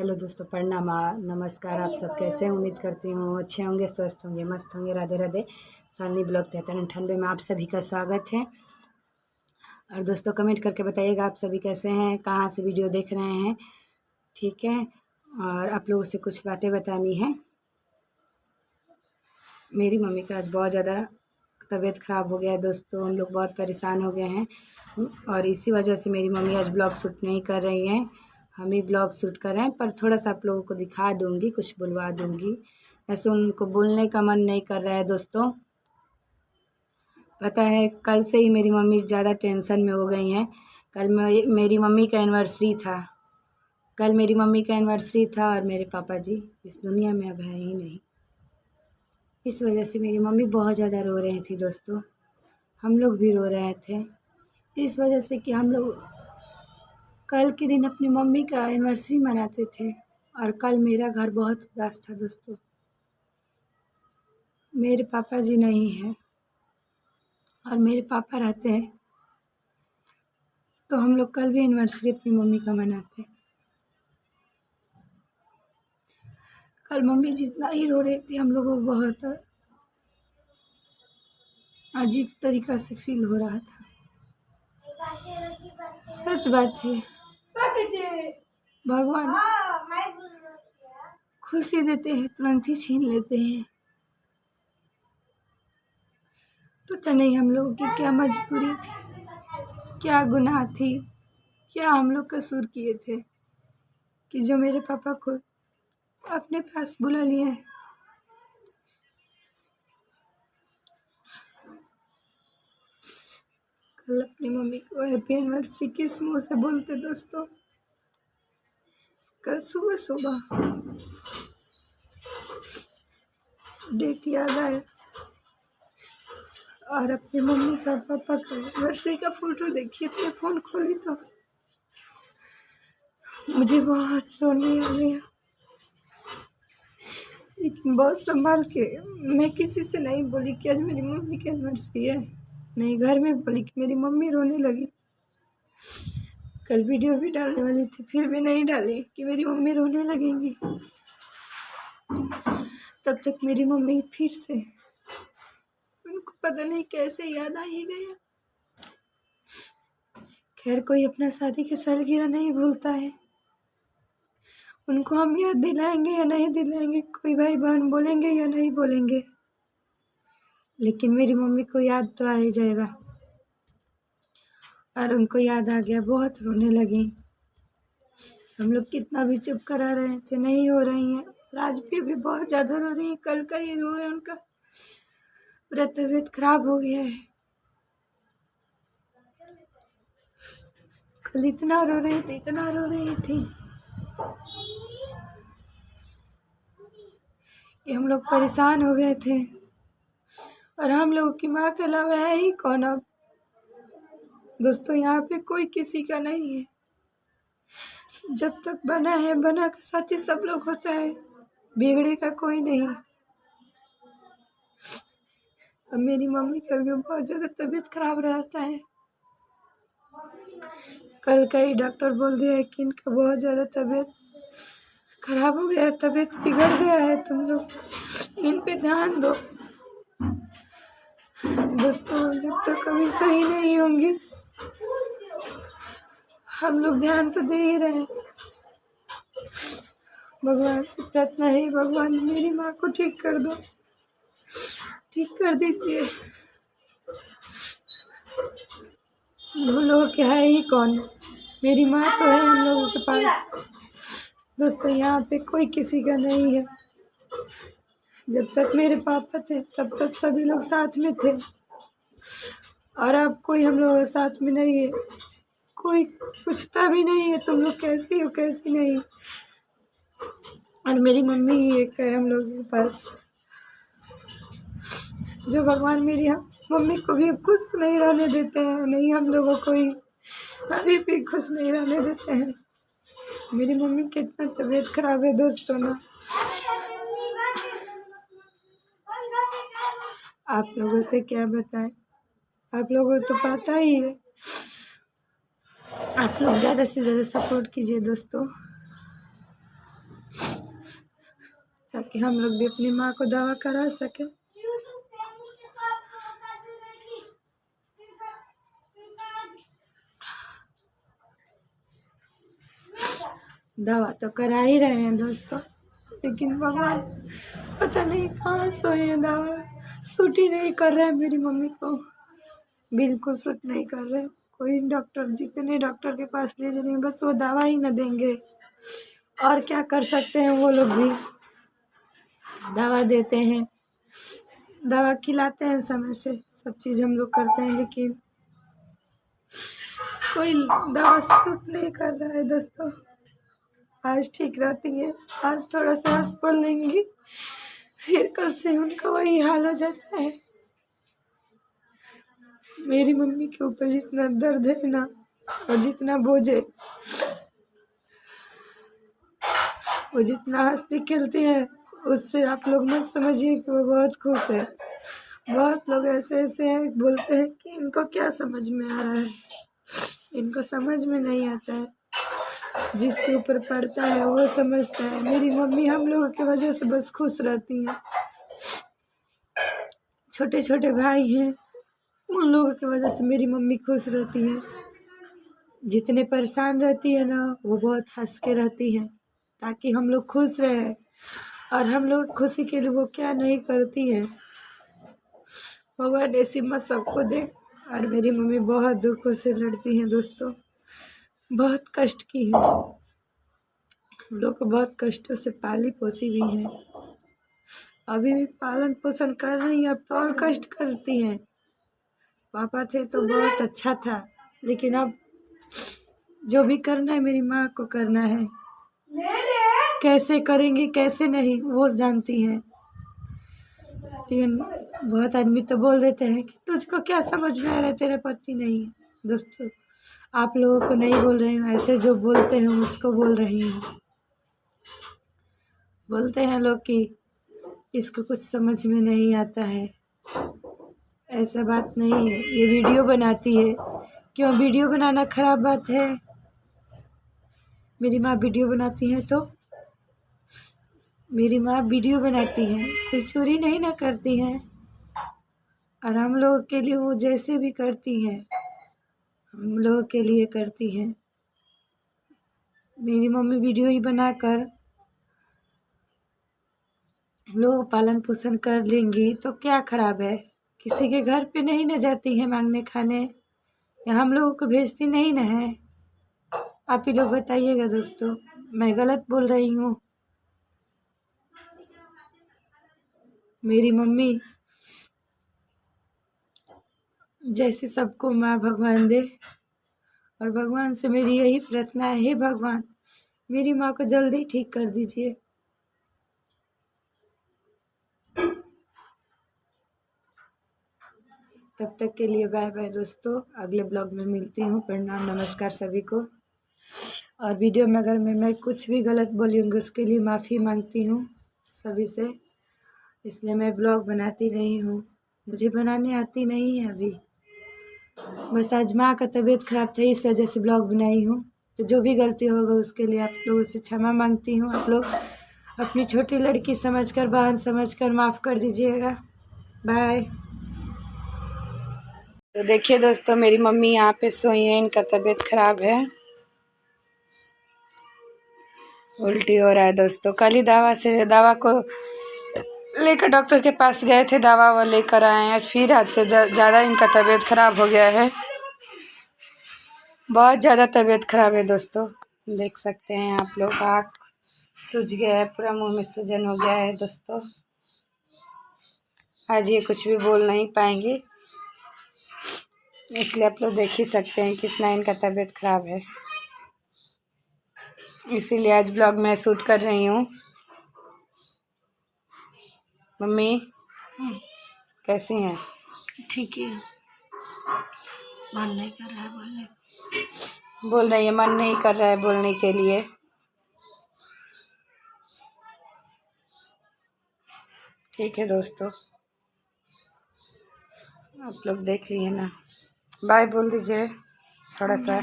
Hello दोस्तों, प्रणाम, नमस्कार। आप सब कैसे हैं? उम्मीद करती हूँ अच्छे होंगे, स्वस्थ होंगे, मस्त होंगे। राधे राधे। शालिनी ब्लॉग 93 में आप सभी का स्वागत है। और दोस्तों कमेंट करके बताइएगा आप सभी कैसे हैं, कहाँ से वीडियो देख रहे हैं। ठीक है, और आप लोगों से कुछ बातें बतानी है। मेरी मम्मी का आज बहुत ज़्यादा तबीयत ख़राब हो गया है दोस्तों। हम लोग बहुत परेशान हो गए हैं और इसी वजह से मेरी मम्मी आज ब्लॉग शूट नहीं कर रही हैं। हम ही ब्लॉग शूट कर रहे हैं, पर थोड़ा सा आप लोगों को दिखा दूँगी, कुछ बुलवा दूँगी। ऐसे उनको बोलने का मन नहीं कर रहा है दोस्तों। पता है कल से ही मेरी मम्मी ज़्यादा टेंशन में हो गई हैं। कल मेरी मम्मी का एनिवर्सरी था। कल मेरी मम्मी का एनिवर्सरी था और मेरे पापा जी इस दुनिया में अब है ही नहीं। इस वजह से मेरी मम्मी बहुत ज़्यादा रो रही थी दोस्तों। हम लोग भी रो रहे थे इस वजह से कि हम लोग कल के दिन अपनी मम्मी का एनिवर्सरी मनाते थे और कल मेरा घर बहुत उदास था दोस्तों। मेरे पापा जी नहीं हैं और मेरे पापा रहते हैं, तो हम लोग कल भी एनिवर्सरी अपनी मम्मी का मनाते। कल मम्मी जितना ही रो रही थी, हम लोगों को बहुत अजीब तरीक़ा से फील हो रहा था। सच बात है, भगवान खुशी देते हैं तुरंत ही छीन लेते हैं। पता नहीं हम लोगों की क्या मजबूरी थी, क्या गुनाह थी, क्या हम लोग कसूर किए थे कि जो मेरे पापा को अपने पास बुला लिए हैं। कल अपनी मम्मी को हैप्पी एनिवर्सरी किस मुँह से बोलते दोस्तों। कल सुबह सुबह डेट याद आया और अपनी मम्मी का पापा का एनिवर्सरी का फ़ोटो देखी, अपने फ़ोन खोली तो मुझे बहुत रोने आ गया। लेकिन बहुत संभाल के मैं किसी से नहीं बोली कि आज मेरी मम्मी की एनिवर्सरी है। नहीं, घर में बोली कि मेरी मम्मी रोने लगी। कल वीडियो भी डालने वाली थी, फिर भी नहीं डाली कि मेरी मम्मी रोने लगेंगी। तब तक मेरी मम्मी फिर से, उनको पता नहीं कैसे याद आ ही गया। खैर, कोई अपना शादी की सालगिरह नहीं भूलता है। उनको हम याद दिलाएंगे या नहीं दिलाएंगे, कोई भाई बहन बोलेंगे या नहीं बोलेंगे, लेकिन मेरी मम्मी को याद तो आ ही जाएगा। और उनको याद आ गया, बहुत रोने लगी। हम लोग कितना भी चुप करा रहे थे, नहीं हो रही हैं। और आज भी बहुत ज़्यादा रो रही हैं। कल का ही रो है, उनका पूरा तबीयत खराब हो गया है। कल इतना रो रही थी, इतना रो रही थी कि हम लोग परेशान हो गए थे। और हम लोगों की माँ के अलावा है ही कौन अब दोस्तों। यहाँ पे कोई किसी का नहीं है। जब तक बना है, बना के साथ ही सब लोग होता है, बिगड़े का कोई नहीं। अब मेरी मम्मी का भी बहुत ज़्यादा तबीयत खराब रहता है। कल का ही डॉक्टर बोल दिया है कि इनका बहुत ज़्यादा तबीयत खराब हो गया है, तबीयत बिगड़ गया है। तुम लोग इन पे ध्यान दो दोस्तों। जब तक कभी सही नहीं होंगे, हम लोग ध्यान तो दे ही रहे हैं। भगवान से प्रार्थना है, भगवान मेरी माँ को ठीक कर दो, ठीक कर दीजिए। हम लोग क्या है ही कौन, मेरी माँ तो है हम लोगों के पास दोस्तों। यहाँ पे कोई किसी का नहीं है। जब तक मेरे पापा थे तब तक सभी लोग साथ में थे, और अब कोई हम लोगों के साथ में नहीं है। कोई पूछता भी नहीं है तुम लोग कैसी हो, कैसी नहीं। और मेरी मम्मी ही एक है हम लोगों के पास, जो भगवान मेरी मम्मी को भी खुश नहीं रहने देते हैं, नहीं हम लोगों को ही अभी भी खुश नहीं रहने देते हैं। मेरी मम्मी की इतना तबीयत खराब है दोस्तों ना, आप लोगों से क्या बताएं। आप लोगों को तो पता ही है। आप लोग ज़्यादा से ज़्यादा सपोर्ट कीजिए दोस्तों। ताकि हम लोग भी अपनी माँ को दवा करा सकें। दवा तो करा ही रहे हैं दोस्तों, लेकिन भगवान पता नहीं कहाँ सोए हैं। दवा सूट ही नहीं कर रहा है मेरी मम्मी को, बिल्कुल सूट नहीं कर रहे। कोई डॉक्टर, जितने डॉक्टर के पास ले जा रहे हैं, बस वो दवा ही न देंगे। और क्या कर सकते हैं, वो लोग भी दवा देते हैं, दवा खिलाते हैं समय से, सब चीज़ हम लोग करते हैं, लेकिन कोई दवा सूट नहीं कर रहा है दोस्तों। आज ठीक रहती है, आज थोड़ा सा हंस बोल लेंगी, फिर कल से उनका वही हाल हो जाता है। मेरी मम्मी के ऊपर जितना दर्द है ना, और जितना बोझ है, वो जितना हंसती खेलती है, उससे आप लोग मत समझिए कि वो बहुत खुश है। बहुत लोग ऐसे ऐसे हैं, बोलते हैं कि इनको क्या समझ में आ रहा है, इनको समझ में नहीं आता है। जिसके ऊपर पड़ता है वो समझता है। मेरी मम्मी हम लोगों की वजह से बस खुश रहती हैं। छोटे छोटे भाई हैं, उन लोगों की वजह से मेरी मम्मी खुश रहती है। जितने परेशान रहती है ना, वो बहुत हंस के रहती हैं, ताकि हम लोग खुश रहें। और हम लोग खुशी के लिए वो क्या नहीं करती हैं। भगवान ऐसी मत सबको दे। और मेरी मम्मी बहुत दुखों से लड़ती हैं दोस्तों, बहुत कष्ट की है। हम लोग को बहुत कष्टों से पाली पोसी भी हैं, अभी भी पालन पोषण कर रही हैं, अब तो और कष्ट करती हैं। पापा थे तो बहुत अच्छा था, लेकिन अब जो भी करना है मेरी माँ को करना है। कैसे करेंगी कैसे नहीं वो जानती हैं। लेकिन बहुत आदमी तो बोल देते हैं कि तुझको क्या समझ में आ रहा है, तेरा पति नहीं है। दोस्तों आप लोगों को नहीं बोल रही हूँ, ऐसे जो बोलते हैं उसको बोल रही हूँ। बोलते हैं लोग कि इसको कुछ समझ में नहीं आता है, ऐसा बात नहीं है। ये वीडियो बनाती है, क्यों वीडियो बनाना खराब बात है? मेरी माँ वीडियो बनाती है तो मेरी माँ वीडियो बनाती हैं, कोई चोरी नहीं ना करती हैं। और हम लोगों के लिए वो जैसे भी करती हैं, हम लोगों के लिए करती हैं। मेरी मम्मी वीडियो ही बनाकर लोग पालन पोषण कर लेंगी तो क्या खराब है। किसी के घर पे नहीं न जाती हैं मांगने खाने, या हम लोगों को भेजती नहीं न है। आप ही लोग बताइएगा दोस्तों, मैं गलत बोल रही हूँ? मेरी मम्मी जैसे सबको माँ भगवान दे, और भगवान से मेरी यही प्रार्थना है, हे भगवान मेरी माँ को जल्दी ठीक कर दीजिए। तब तक के लिए बाय बाय दोस्तों, अगले ब्लॉग में मिलती हूँ। प्रणाम नमस्कार सभी को। और वीडियो में अगर मैं कुछ भी गलत बोली होंगी उसके लिए माफ़ी मांगती हूँ सभी से। इसलिए मैं ब्लॉग बनाती नहीं हूँ, मुझे बनाने आती नहीं है अभी। बस आज माँ का तबीयत ख़राब था, इस वजह से ब्लॉग बनाई हूँ। तो जो भी गलती होगा उसके लिए आप लोगों से क्षमा मांगती हूँ। आप लोग अपनी छोटी लड़की समझकर, बहन समझकर माफ़ कर दीजिएगा। बाय। तो देखिए दोस्तों, मेरी मम्मी यहाँ पे सोई हैं, इनका तबीयत ख़राब है, उल्टी हो रहा है दोस्तों। कल ही दवा को लेकर डॉक्टर के पास गए थे, दवा वो लेकर आए हैं, फिर हद से ज़्यादा इनका तबीयत ख़राब हो गया है। बहुत ज़्यादा तबीयत ख़राब है दोस्तों, देख सकते हैं आप लोग। आँख सूज गया है, पूरा मुंह में सूजन हो गया है दोस्तों। आज ये कुछ भी बोल नहीं पाएंगे, इसलिए आप लोग देख ही सकते हैं कितना इनका तबीयत ख़राब है। इसीलिए आज ब्लॉग में शूट कर रही हूँ। मम्मी कैसी हैं? ठीक है, मन नहीं कर रहा है बोलने। बोल रही है मन नहीं कर रहा है बोलने के लिए। ठीक है दोस्तों, आप लोग देख लिए ना। बाय बोल दीजिए थोड़ा सा।